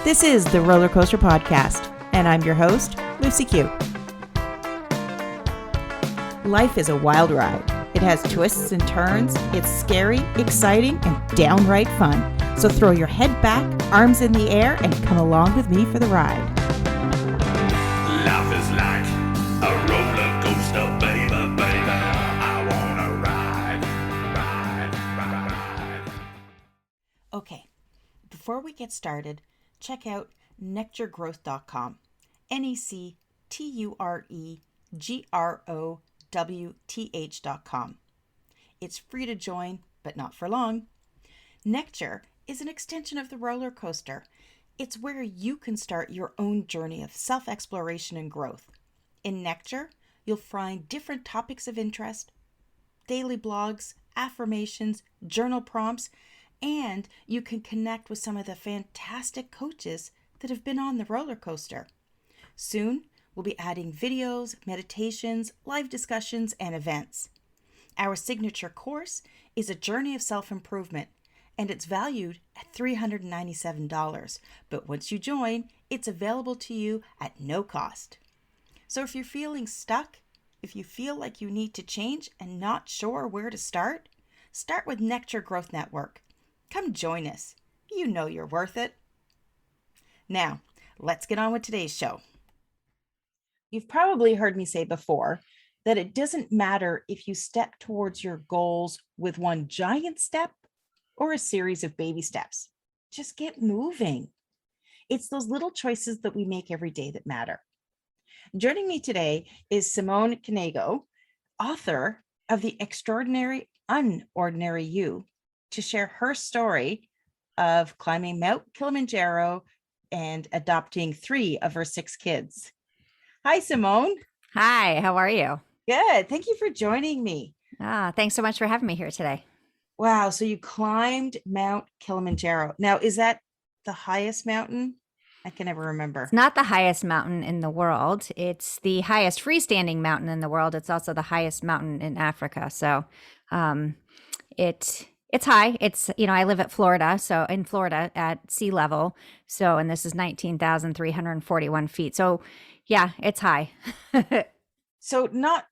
This is the Roller Coaster Podcast, and I'm your host, Lucy Q. Life is a wild ride. It has twists and turns. It's scary, exciting, and downright fun. So throw your head back, arms in the air, and come along with me for the ride. Life is like a roller coaster, baby, baby. I wanna ride. Okay, before we get started, check out nectargrowth.com. nectargrowth.com. It's free to join, but not for long. Nectar is an extension of the roller coaster. It's where you can start your own journey of self-exploration and growth. In Nectar, you'll find different topics of interest, daily blogs, affirmations, journal prompts, and you can connect with some of the fantastic coaches that have been on the roller coaster. Soon, we'll be adding videos, meditations, live discussions, and events. Our signature course is a journey of self-improvement, and it's valued at $397. But once you join, it's available to you at no cost. So if you're feeling stuck, if you feel like you need to change and not sure where to start with Nectar Growth Network. Come join us. You know you're worth it. Now, let's get on with today's show. You've probably heard me say before that it doesn't matter if you step towards your goals with one giant step or a series of baby steps. Just get moving. It's those little choices that we make every day that matter. Joining me today is Simone Knego, author of the Extraordinary UnOrdinary You, to share her story of climbing Mount Kilimanjaro and adopting 3 of her 6 kids. Hi, Simone. Hi, how are you? Good. Thank you for joining me. Thanks so much for having me here today. Wow. So you climbed Mount Kilimanjaro. Now, is that the highest mountain? I can never remember. It's not the highest mountain in the world. It's the highest freestanding mountain in the world. It's also the highest mountain in Africa. So it's high. It's, I live at Florida. So in Florida at sea level. So, and this is 19,341 feet. So yeah, it's high. So not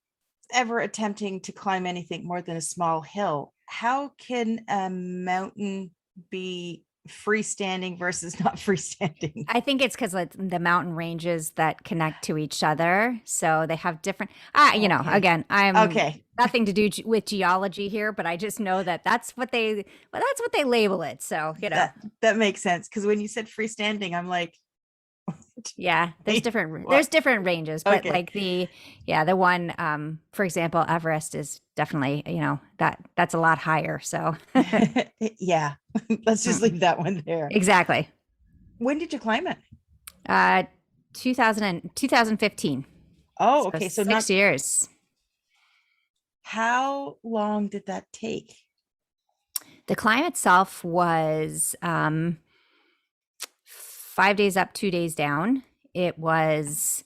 ever attempting to climb anything more than a small hill. How can a mountain be freestanding versus not freestanding? I think it's because the mountain ranges that connect to each other. So they have different, again, I'm okay. Nothing to do with geology here, but I just know that's what they label it. So, that makes sense. Because when you said freestanding, I'm like, yeah, there's different ranges, but okay. The one, for example, Everest is definitely, that's a lot higher. So yeah, let's just leave that one there. Exactly. When did you climb it? 2015. Oh, okay. So 6 years. How long did that take? The climb itself was 5 days up, 2 days down. I was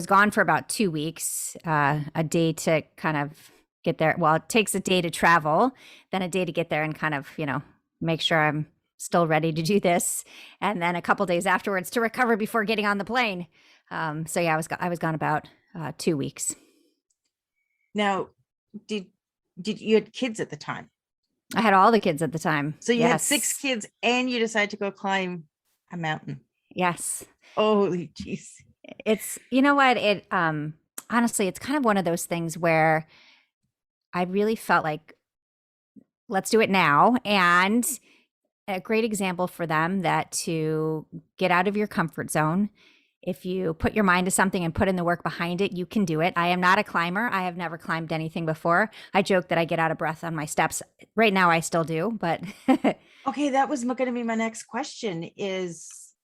gone for about 2 weeks, a day to kind of get there. Well, it takes a day to travel, then a day to get there and kind of, make sure I'm still ready to do this. And then a couple days afterwards to recover before getting on the plane. So yeah, I was gone about 2 weeks. Now, did you had kids at the time? I had all the kids at the time. So you had 6 kids and you decided to go climb a mountain. Yes. Holy jeez. It's, it, honestly, it's kind of one of those things where I really felt like, let's do it now. And a great example for them that to get out of your comfort zone. If you put your mind to something and put in the work behind it, you can do it. I am not a climber. I have never climbed anything before. I joke that I get out of breath on my steps. Right now, I still do, but. Okay, that was going to be my next question is,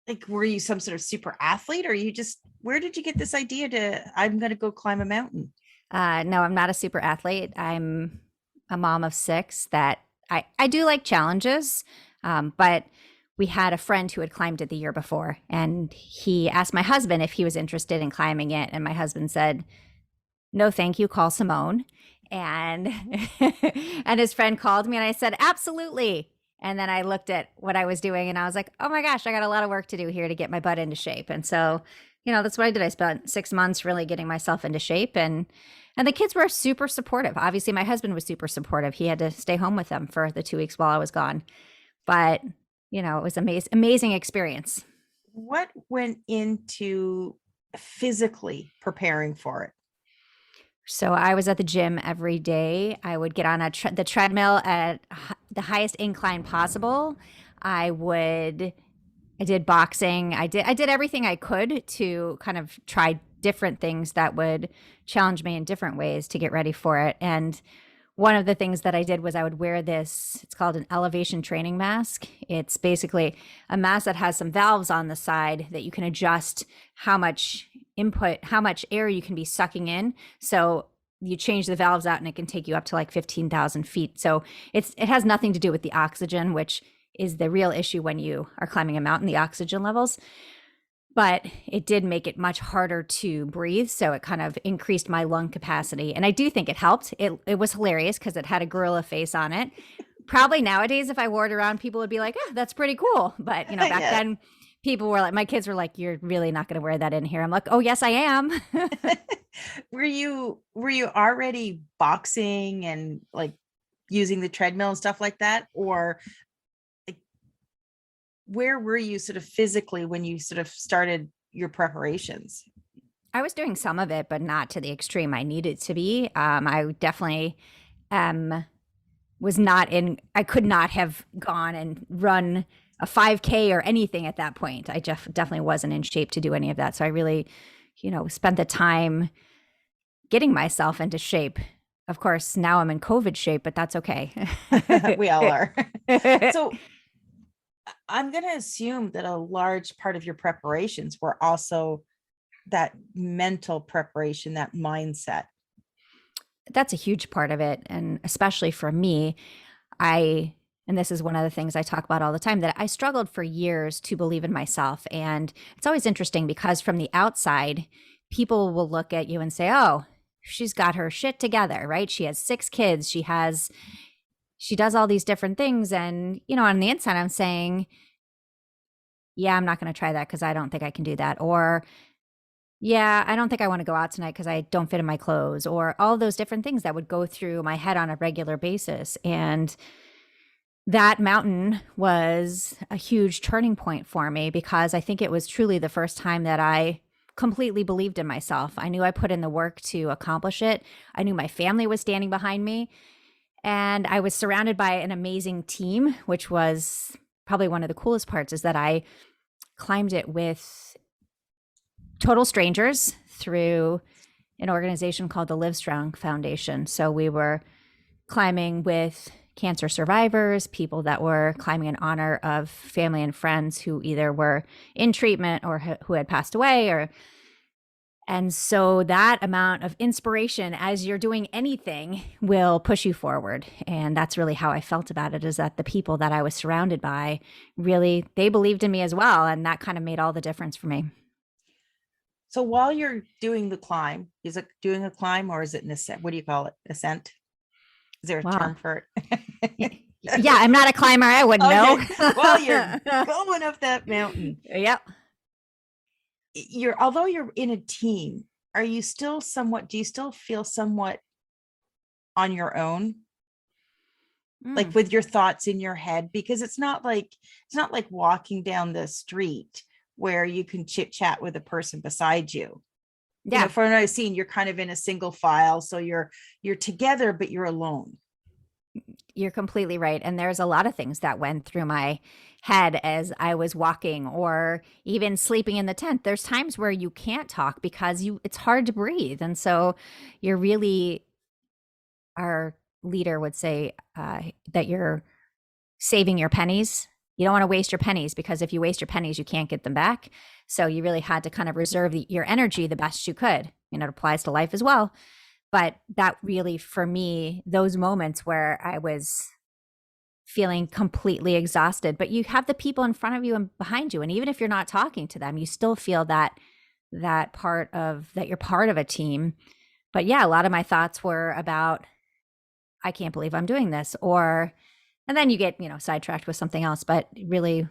like, were you some sort of super athlete or where did you get this idea I'm going to go climb a mountain? No, I'm not a super athlete. I'm a mom of 6 that I do like challenges, but we had a friend who had climbed it the year before, and he asked my husband if he was interested in climbing it. And my husband said, no, thank you. Call Simone. And, and his friend called me and I said, absolutely. And then I looked at what I was doing and I was like, oh my gosh, I got a lot of work to do here to get my butt into shape. And so, that's what I did. I spent 6 months really getting myself into shape, and the kids were super supportive. Obviously, my husband was super supportive. He had to stay home with them for the 2 weeks while I was gone. But, it was amazing experience. What went into physically preparing for it? So I was at the gym every day. I would get on the treadmill at the highest incline possible. I did boxing. I did everything I could to kind of try different things that would challenge me in different ways to get ready for it. And one of the things that I did was I would wear this, it's called an elevation training mask. It's basically a mask that has some valves on the side that you can adjust how much how much air you can be sucking in. So you change the valves out and it can take you up to like 15,000 feet. So it has nothing to do with the oxygen, which is the real issue when you are climbing a mountain, the oxygen levels. But it did make it much harder to breathe. So it kind of increased my lung capacity. And I do think it helped. It was hilarious because it had a gorilla face on it. Probably nowadays, if I wore it around, people would be like, oh, that's pretty cool. But, back then, people were like, my kids were like, you're really not going to wear that in here. I'm like, oh, yes, I am. Were you already boxing and like using the treadmill and stuff like that? Or like, where were you sort of physically when you sort of started your preparations? I was doing some of it, but not to the extreme I needed to be. I definitely was not in, I could not have gone and run a 5K or anything at that point. I definitely wasn't in shape to do any of that. So I really, spent the time getting myself into shape. Of course, now I'm in COVID shape, but that's okay. We all are. So I'm going to assume that a large part of your preparations were also that mental preparation, that mindset. That's a huge part of it. And especially for me, and this is one of the things I talk about all the time, that I struggled for years to believe in myself. And it's always interesting because from the outside, people will look at you and say, oh, she's got her shit together, right? She has 6 kids. She does all these different things. And, on the inside, I'm saying, yeah, I'm not going to try that because I don't think I can do that. Or, yeah, I don't think I want to go out tonight because I don't fit in my clothes, or all those different things that would go through my head on a regular basis. And that mountain was a huge turning point for me because I think it was truly the first time that I completely believed in myself. I knew I put in the work to accomplish it. I knew my family was standing behind me. And I was surrounded by an amazing team, which was probably one of the coolest parts, is that I climbed it with total strangers through an organization called the Livestrong Foundation. So we were climbing with cancer survivors, people that were climbing in honor of family and friends who either were in treatment or who had passed away. And so that amount of inspiration as you're doing anything will push you forward. And that's really how I felt about it, is that the people that I was surrounded by really, they believed in me as well. And that kind of made all the difference for me. So while you're doing the climb, is it doing a climb or is it an ascent? What do you call it? Ascent? Is there a term for it? Yeah, I'm not a climber. I wouldn't know. While you're going up that mountain. Yep. Although you're in a team, do you still feel somewhat on your own? Like with your thoughts in your head? Because it's not like walking down the street where you can chit chat with a person beside you. Yeah. For another scene, you're kind of in a single file. So you're together, but you're alone. You're completely right. And there's a lot of things that went through my head as I was walking or even sleeping in the tent. There's times where you can't talk because it's hard to breathe. And so you're really, our leader would say that you're saving your pennies. You don't want to waste your pennies, because if you waste your pennies, you can't get them back. So you really had to kind of reserve your energy the best you could. It applies to life as well. But that really, for me, those moments where I was feeling completely exhausted, but you have the people in front of you and behind you. And even if you're not talking to them, you still feel that you're part of a team. But yeah, a lot of my thoughts were about, I can't believe I'm doing this, or And then you get, sidetracked with something else. But really,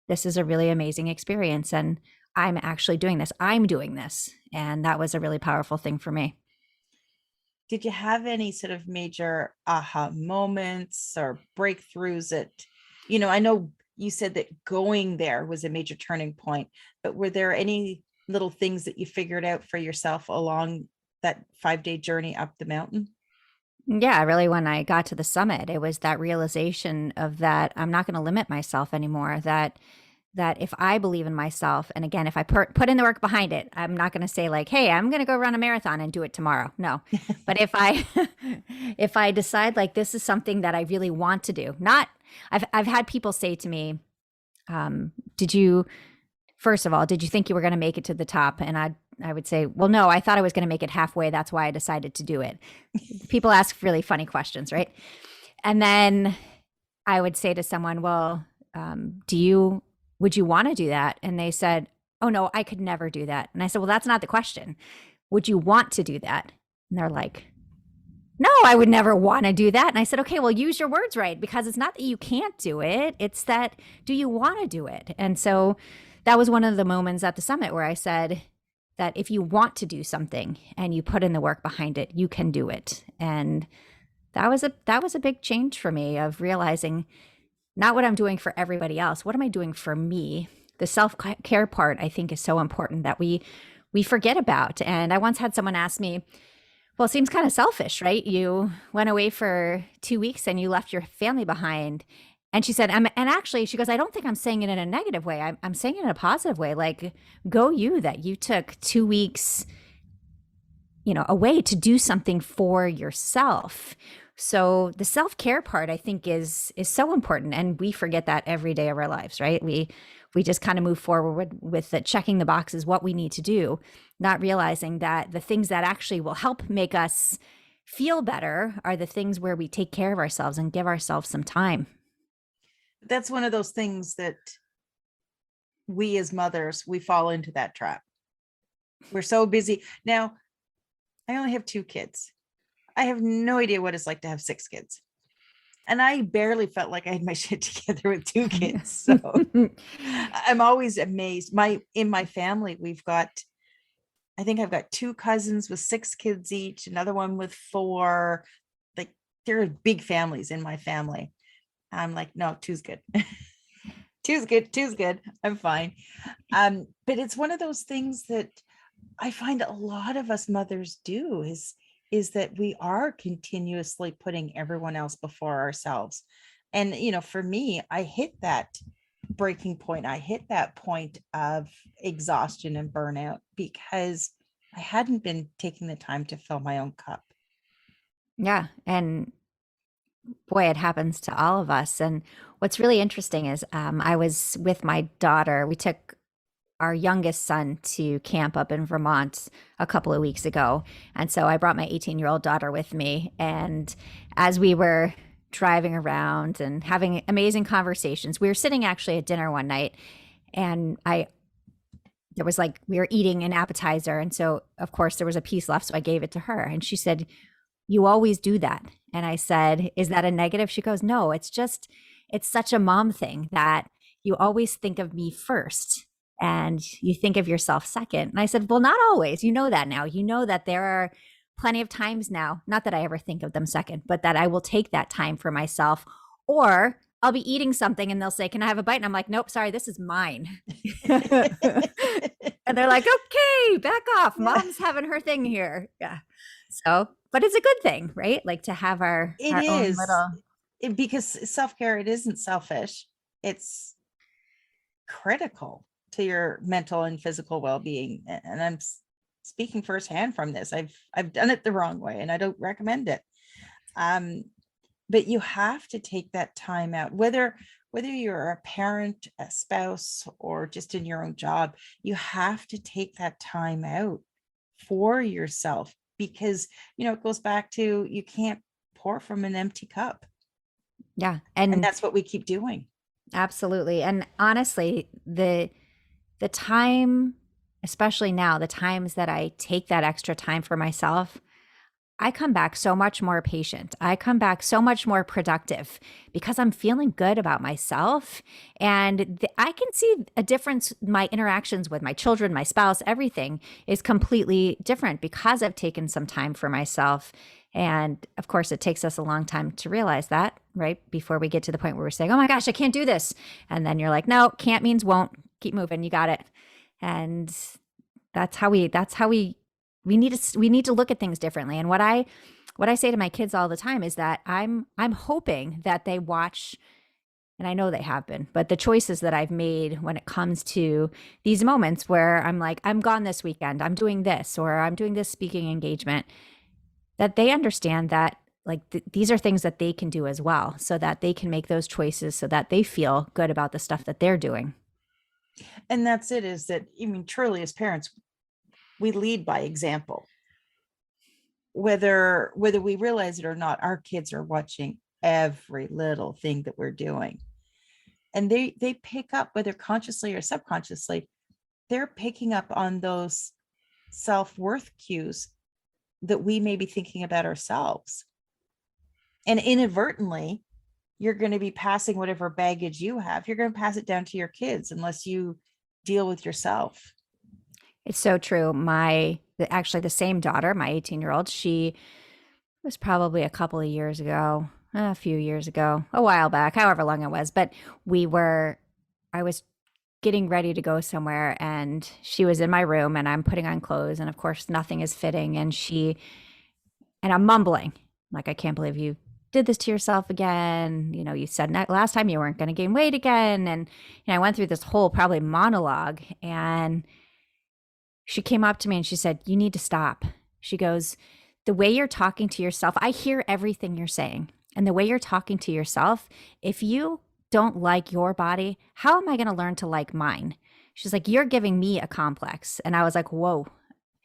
this is a really amazing experience. And I'm actually doing this. I'm doing this. And that was a really powerful thing for me. Did you have any sort of major aha moments or breakthroughs that, I know you said that going there was a major turning point, but were there any little things that you figured out for yourself along that 5-day journey up the mountain? Yeah, really, when I got to the summit, it was that realization of that I'm not going to limit myself anymore. That if I believe in myself, and again, if I put in the work behind it, I'm not going to say like, "Hey, I'm going to go run a marathon and do it tomorrow." No, but if I if I decide like this is something that I really want to do, not I've had people say to me, "Did you first of all, did you think you were going to make it to the top?" And I would say, "Well, no, I thought I was going to make it halfway. That's why I decided to do it." People ask really funny questions, right? And then I would say to someone, "Well, would you want to do that?" And they said, "Oh no, I could never do that." And I said, "Well, that's not the question. Would you want to do that?" And they're like, "No, I would never want to do that." And I said, "Okay, well, use your words right, because it's not that you can't do it. It's that, do you want to do it?" And so that was one of the moments at the summit where I said that if you want to do something and you put in the work behind it, you can do it. And that was a big change for me, of realizing not what I'm doing for everybody else. What am I doing for me? The self-care part, I think, is so important that we forget about. And I once had someone ask me, "Well, it seems kind of selfish, right? You went away for 2 weeks and you left your family behind." And she said, and actually, she goes, "I don't think I'm saying it in a negative way. I'm saying it in a positive way. Like, go you, that you took 2 weeks, away to do something for yourself." So the self-care part, I think, is so important, and we forget that every day of our lives, right? We just kind of move forward with the checking the boxes, what we need to do, not realizing that the things that actually will help make us feel better are the things where we take care of ourselves and give ourselves some time. That's one of those things that we as mothers, we fall into that trap. We're so busy. Now, I only have 2 kids. I have no idea what it's like to have 6 kids. And I barely felt like I had my shit together with 2 kids. So I'm always amazed. In my family, I think I've got 2 cousins with 6 kids each, another one with 4. Like, there are big families in my family. I'm like, no, 2's good. 2's good. 2's good. I'm fine. But it's one of those things that I find a lot of us mothers do is that we are continuously putting everyone else before ourselves. And, for me, I hit that breaking point. I hit that point of exhaustion and burnout because I hadn't been taking the time to fill my own cup. Yeah. And boy, it happens to all of us. And what's really interesting is I was with my daughter. We took our youngest son to camp up in Vermont a couple of weeks ago. And so I brought my 18-year-old daughter with me. And as we were driving around and having amazing conversations, we were sitting actually at dinner one night, and there was like, we were eating an appetizer. And so of course there was a piece left. So I gave it to her, and she said, "You always do that." And I said, "Is that a negative?" She goes, "No, it's such a mom thing that you always think of me first and you think of yourself second." And I said, "Well, not always. You know that now. You know that there are plenty of times now, not that I ever think of them second, but that I will take that time for myself, or I'll be eating something and they'll say, 'Can I have a bite?' And I'm like, 'Nope, sorry, this is mine.'" And they're like, "Okay, back off. Mom's having her thing here." Yeah. So, but it's a good thing, right? Like to have our It own is little. because self-care, it isn't selfish. It's critical to your mental and physical well-being. And I'm speaking firsthand from this. I've done it the wrong way and I don't recommend it. But you have to take that time out, whether you're a parent, a spouse, or just in your own job. You have to take that time out for yourself, because it goes back to, you can't pour from an empty cup. Yeah. And And that's what we keep doing. absolutely. And honestly, the time, especially now, the times that I take that extra time for myself, I come back so much more patient. I come back so much more productive because I'm feeling good about myself. And I can see a difference. My interactions with my children, my spouse, everything is completely different because I've taken some time for myself. And of course, it takes us a long time to realize that, right? Before we get to the point where we're saying, oh my gosh, I can't do this. And then you're like, no, can't means won't. Keep moving. You got it. And we need to look at things differently. And what I say to my kids all the time is that I'm hoping that they watch, and I know they have been, but the choices that I've made when it comes to these moments where I'm like, I'm gone this weekend, I'm doing this, or I'm doing this speaking engagement, that they understand that like these are things that they can do as well, so that they can make those choices so that they feel good about the stuff that they're doing. And that's it, is that, I mean, truly as parents, we lead by example. Whether we realize it or not, our kids are watching every little thing that we're doing. And they pick up, whether consciously or subconsciously, they're picking up on those self-worth cues that we may be thinking about ourselves. And inadvertently, you're going to be passing whatever baggage you have. You're going to pass it down to your kids unless you deal with yourself. It's so true. Actually the same daughter, my 18-year-old, she was probably a few years ago, a while back, however long it was, but I was getting ready to go somewhere and she was in my room and I'm putting on clothes and of course nothing is fitting and I'm mumbling like, I can't believe you did this to yourself again. You know, you said last time you weren't going to gain weight again. And I went through this whole probably monologue and she came up to me and she said, you need to stop. She goes, the way you're talking to yourself, I hear everything you're saying. And the way you're talking to yourself, if you don't like your body, how am I going to learn to like mine? She's like, you're giving me a complex. And I was like, whoa.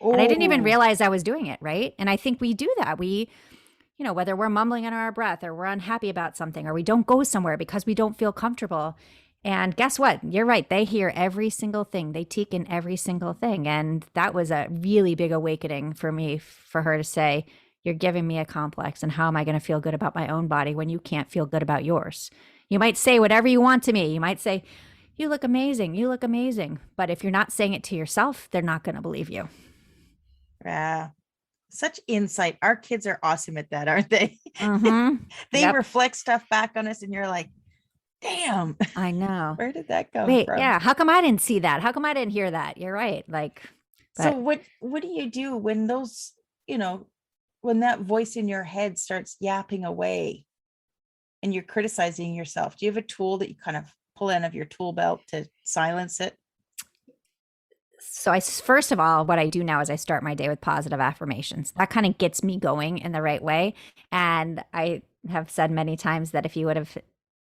And I didn't even realize I was doing it. Right. And I think we do that. Whether we're mumbling under our breath or we're unhappy about something or we don't go somewhere because we don't feel comfortable. And guess what? You're right. They hear every single thing. They take in every single thing. And that was a really big awakening for me, for her to say, you're giving me a complex. And how am I going to feel good about my own body when you can't feel good about yours? You might say whatever you want to me. You might say, you look amazing. You look amazing. But if you're not saying it to yourself, they're not going to believe you. Yeah. Such insight. Our kids are awesome at that, aren't they? Mm-hmm. They reflect stuff back on us and you're like, damn. I know. Where did that come from? Yeah. How come I didn't see that? How come I didn't hear that? You're right. So what do you do when those, when that voice in your head starts yapping away and you're criticizing yourself? Do you have a tool that you kind of pull out of your tool belt to silence it? So first of all, what I do now is I start my day with positive affirmations. That kind of gets me going in the right way. And I have said many times that if you would have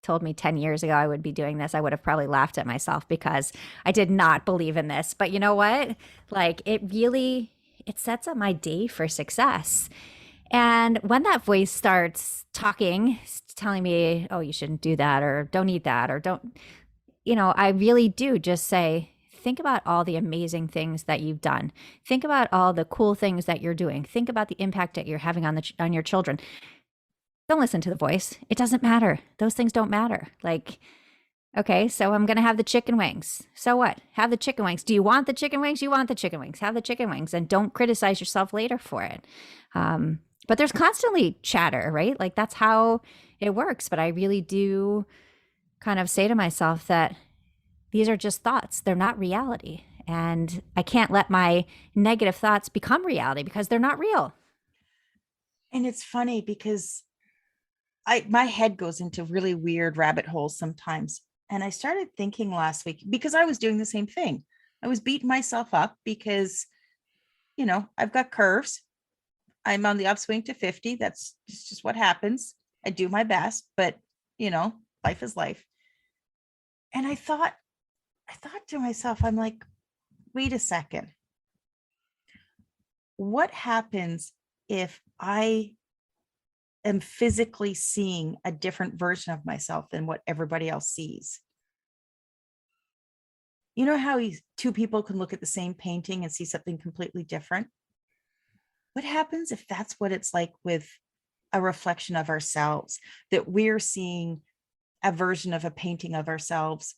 told me 10 years ago I would be doing this, I would have probably laughed at myself because I did not believe in this. But you know what? It sets up my day for success. And when that voice starts talking, telling me, oh, you shouldn't do that, or don't eat that, or don't, I really do just say, think about all the amazing things that you've done. Think about all the cool things that you're doing. Think about the impact that you're having on your children. Don't listen to the voice. It doesn't matter. Those things don't matter. Okay, so I'm going to have the chicken wings. So what? Have the chicken wings. Do you want the chicken wings? You want the chicken wings. Have the chicken wings and don't criticize yourself later for it. But there's constantly chatter, right? That's how it works. But I really do kind of say to myself that these are just thoughts. They're not reality. And I can't let my negative thoughts become reality because they're not real. And it's funny because my head goes into really weird rabbit holes sometimes. And I started thinking last week, because I was doing the same thing. I was beating myself up because, I've got curves. I'm on the upswing to 50. That's just what happens. I do my best, but life is life. And I thought to myself, I'm like, wait a second. What happens if I am physically seeing a different version of myself than what everybody else sees? You know how two people can look at the same painting and see something completely different? what happens if that's what it's like with a reflection of ourselves, that we're seeing a version of a painting of ourselves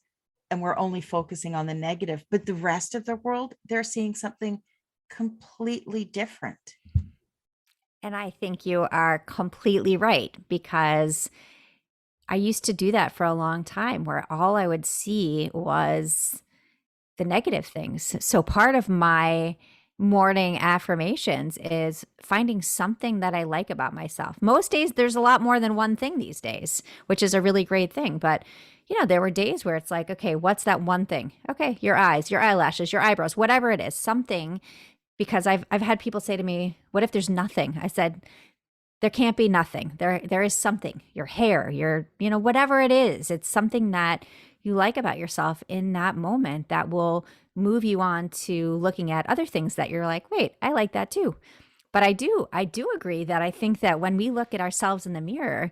and we're only focusing on the negative, but the rest of the world, they're seeing something completely different. And I think you are completely right, because I used to do that for a long time where all I would see was the negative things. So part of my morning affirmations is finding something that I like about myself. Most days there's a lot more than one thing these days, which is a really great thing. But there were days where it's like, okay, what's that one thing? Okay, your eyes, your eyelashes, your eyebrows, whatever it is, something. Because I've had people say to me, what if there's nothing? I said, there can't be nothing. There is something. Your hair, your, whatever it is, it's something that you like about yourself in that moment that will move you on to looking at other things that you're like, wait, I like that too. But I do agree that I think that when we look at ourselves in the mirror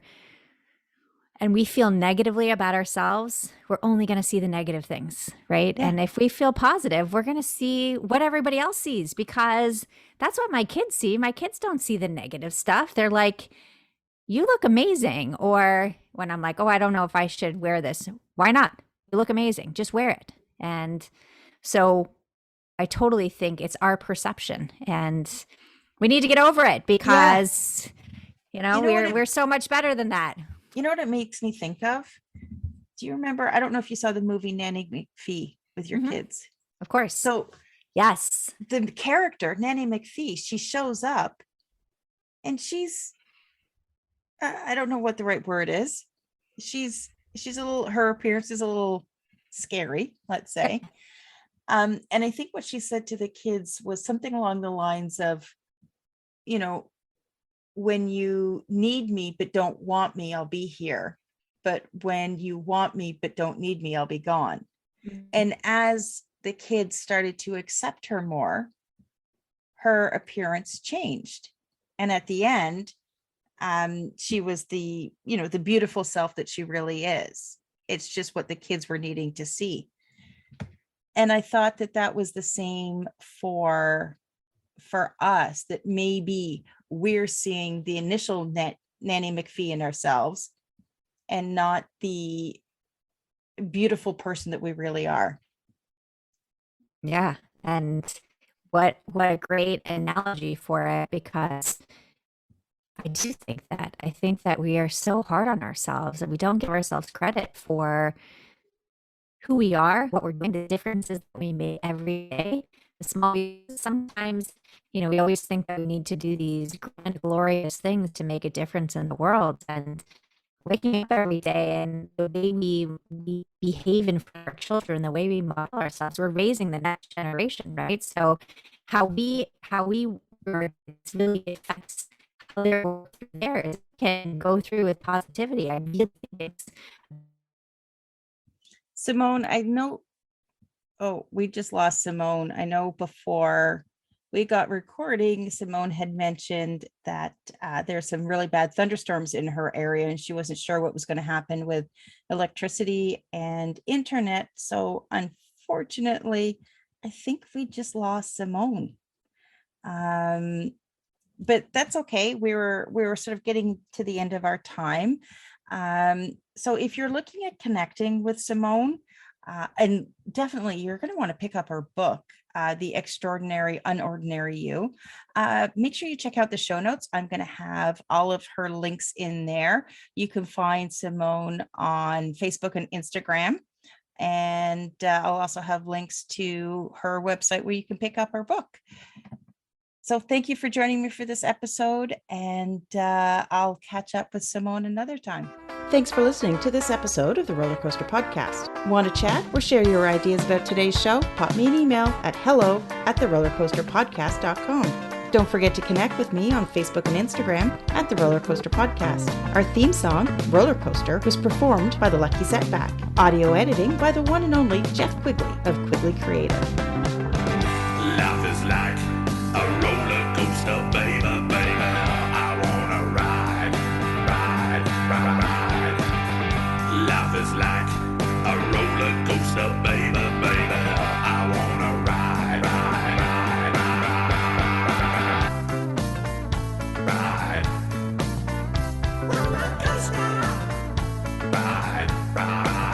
and we feel negatively about ourselves, we're only going to see the negative things, right? Yeah. And if we feel positive, we're going to see what everybody else sees, because that's what my kids see. My kids don't see the negative stuff. They're like, you look amazing. Or when I'm like, oh, I don't know if I should wear this. Why not? You look amazing. Just wear it. And so I totally think it's our perception, and we need to get over it, because, we're so much better than that. You know what it makes me think of? Do you remember? I don't know if you saw the movie Nanny McPhee with your kids. Of course. So yes, the character, Nanny McPhee, she shows up and she's, I don't know what the right word is. She's her appearance is a little scary, let's say. And I think what she said to the kids was something along the lines of, when you need me but don't want me, I'll be here. But when you want me but don't need me, I'll be gone. Mm-hmm. And as the kids started to accept her more, her appearance changed. And at the end, she was the beautiful self that she really is. It's just what the kids were needing to see. And I thought that was the same for us, that maybe we're seeing the initial Nanny McPhee in ourselves and not the beautiful person that we really are. Yeah. And what a great analogy for it, because I do think that. I think that we are so hard on ourselves and we don't give ourselves credit for who we are, what we're doing, the differences that we make every day. The small, sometimes, we always think that we need to do these grand, glorious things to make a difference in the world. And waking up every day and the way we behave in front of our children, the way we model ourselves, we're raising the next generation, right? So how we really affects how they're working theirs can go through with positivity. I really think it's Simone, I know. Oh, we just lost Simone. I know before we got recording, Simone had mentioned that there's some really bad thunderstorms in her area, and she wasn't sure what was going to happen with electricity and internet. So unfortunately, I think we just lost Simone. But that's okay. We were sort of getting to the end of our time. So if you're looking at connecting with Simone, and definitely you're going to want to pick up her book, The Extraordinary UnOrdinary You. Make sure you check out the show notes. I'm going to have all of her links in there. You can find Simone on Facebook and Instagram. And I'll also have links to her website where you can pick up her book. So thank you for joining me for this episode, and I'll catch up with Simone another time. Thanks for listening to this episode of the Roller Coaster Podcast. Want to chat or share your ideas about today's show? Pop me an email at hello@therollercoasterpodcast.com. Don't forget to connect with me on Facebook and Instagram at The Roller Coaster Podcast. Our theme song, Roller Coaster, was performed by The Lucky Setback. Audio editing by the one and only Jeff Quigley of Quigley Creative. Life is like a roller coaster, baby, baby. I wanna ride, ride, ride, ride. Life is like a roller coaster, baby, baby. I wanna ride, ride, ride, ride, ride, ride, ride. ride.